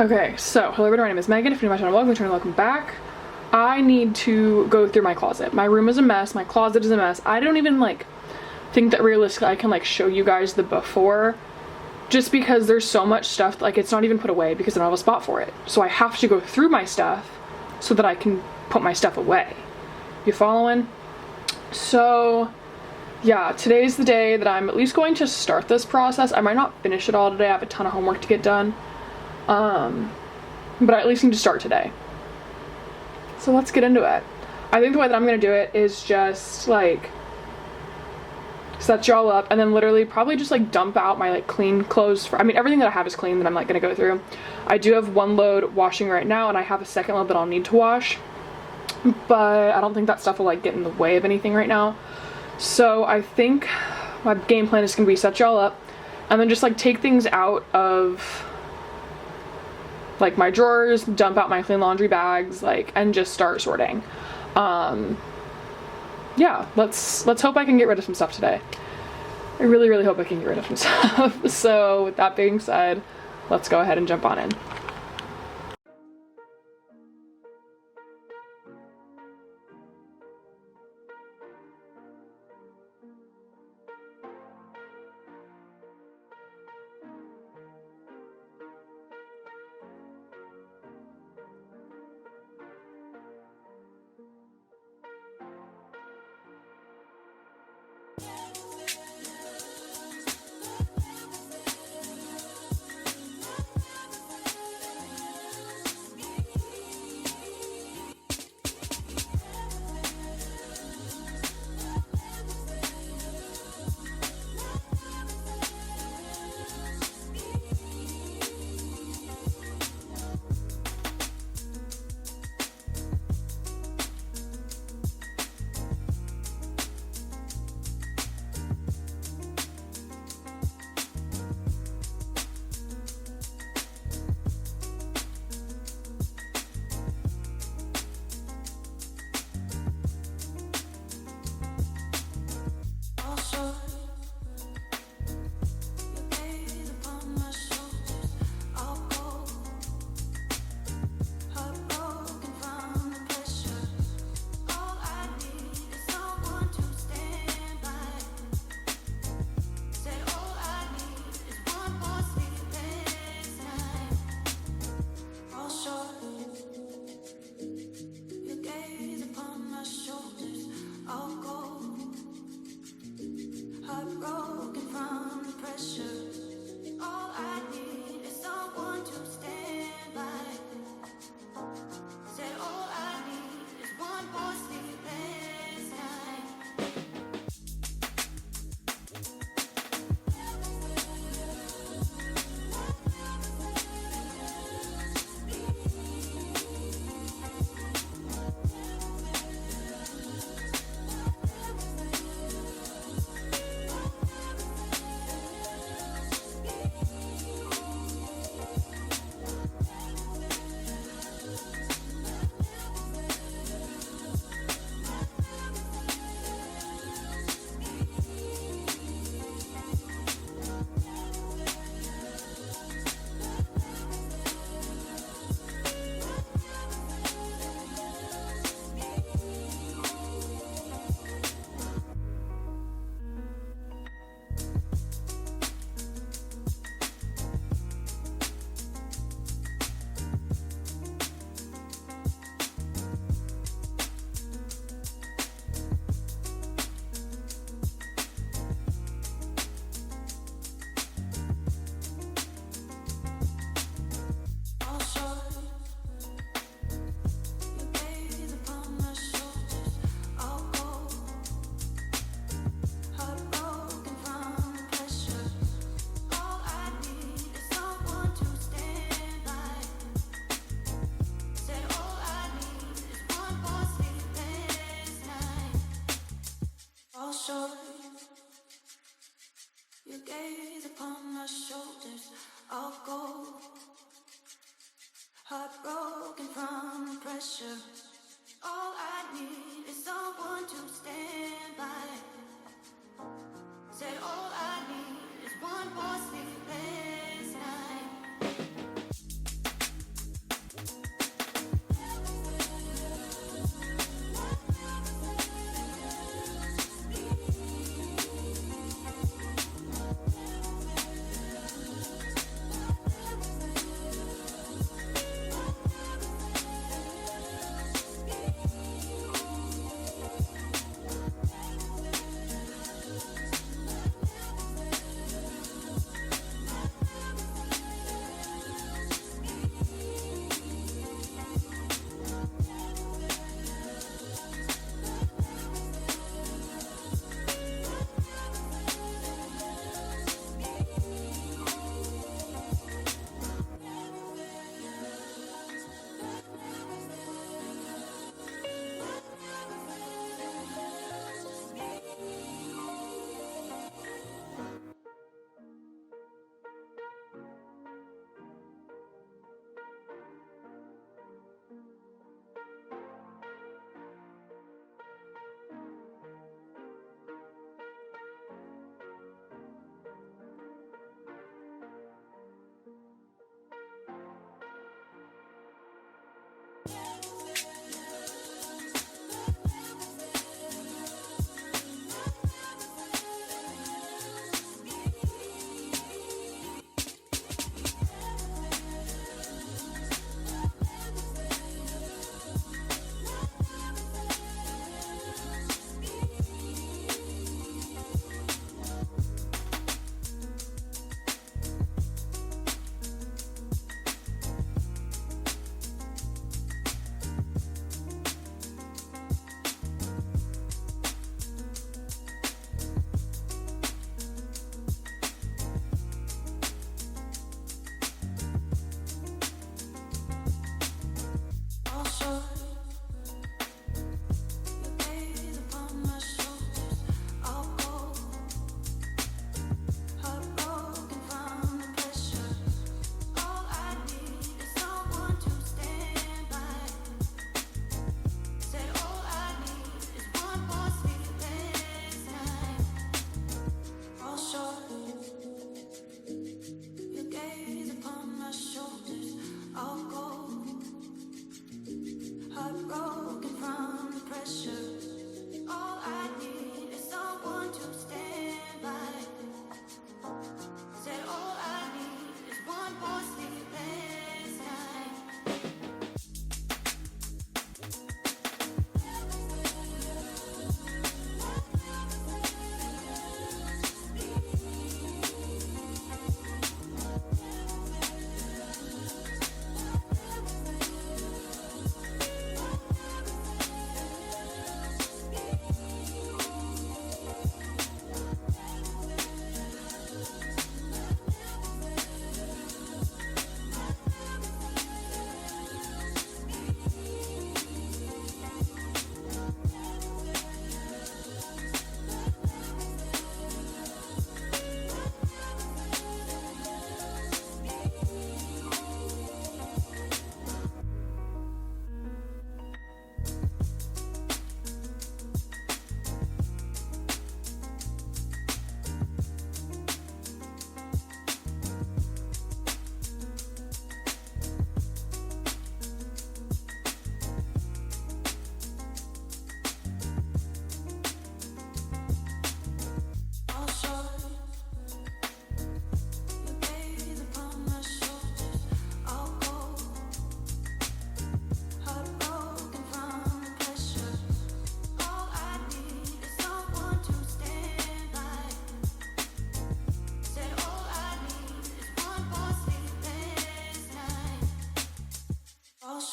Okay, so hello everyone, my name is Megan. If you're new to my channel, welcome back. I need to go through my closet. My room is a mess, my closet is a mess. I don't even think that realistically I can show you guys the before, just because there's so much stuff, it's not even put away because I don't have a spot for it. So I have to go through my stuff so that I can put my stuff away. You following? So yeah, today's the day that I'm at least going to start this process. I might not finish it all today. I have a ton of homework to get done. But I at least need to start today. So let's get into it. I think the way that I'm gonna do it is just set y'all up and then literally probably just dump out my clean clothes for, everything that I have is clean that I'm gonna go through. I do have one load washing right now and I have a second load that I'll need to wash, but I don't think that stuff will get in the way of anything right now. So I think my game plan is gonna be set y'all up and then just take things out of my drawers, dump out my clean laundry bags, and just start sorting. Yeah, let's hope I can get rid of some stuff today. I really hope I can get rid of some stuff. So with that being said, let's go ahead and jump on in. Your gaze upon my shoulders, I'll go. Heartbroken from the pressure. All I need is someone to stand by. Said all I need is one more sleepless night.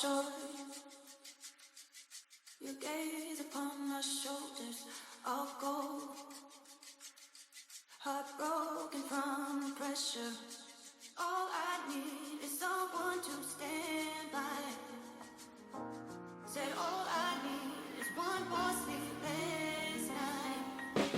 short. Your gaze upon my shoulders, all gold. Heartbroken from the pressure. All I need is someone to stand by. Said all I need is one more sleepless night.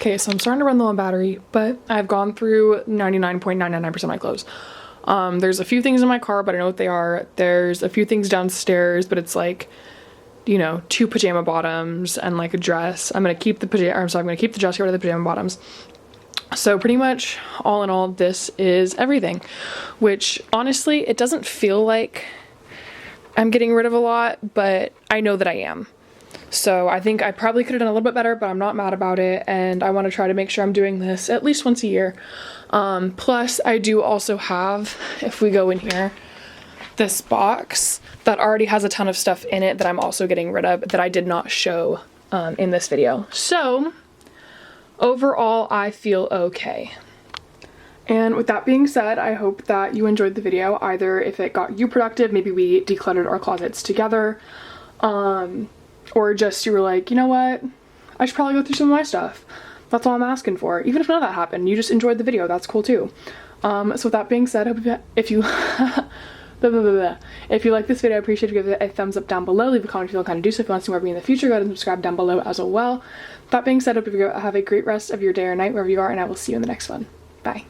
Okay, so I'm starting to run low on battery, but I've gone through 99.999% of my clothes. There's a few things in my car, but I know what they are. There's a few things downstairs, but it's like, you know, 2 pajama bottoms and like a dress. I'm gonna keep the I'm gonna keep the dress, get rid of the pajama bottoms. So pretty much all in all, this is everything, which honestly, it doesn't feel like I'm getting rid of a lot, but I know that I am. So I think I probably could have done a little bit better, but I'm not mad about it, and I want to try to make sure I'm doing this at least once a year. Plus I do also have, if we go in here, this box that already has a ton of stuff in it that I'm also getting rid of that I did not show in this video. So overall, I feel okay. And with that being said, I hope that you enjoyed the video, either if it got you productive, maybe we decluttered our closets together, or just you were like, you know what, I should probably go through some of my stuff. That's all I'm asking for. Even if none of that happened, you just enjoyed the video, that's cool too. So with that being said, if you if you like this video, I appreciate you give it a thumbs up down below. Leave a comment if you feel kind of do so. If you want to see more of me in the future, go ahead and subscribe down below as well. That being said, I hope you have a great rest of your day or night wherever you are, and I will see you in the next one. Bye.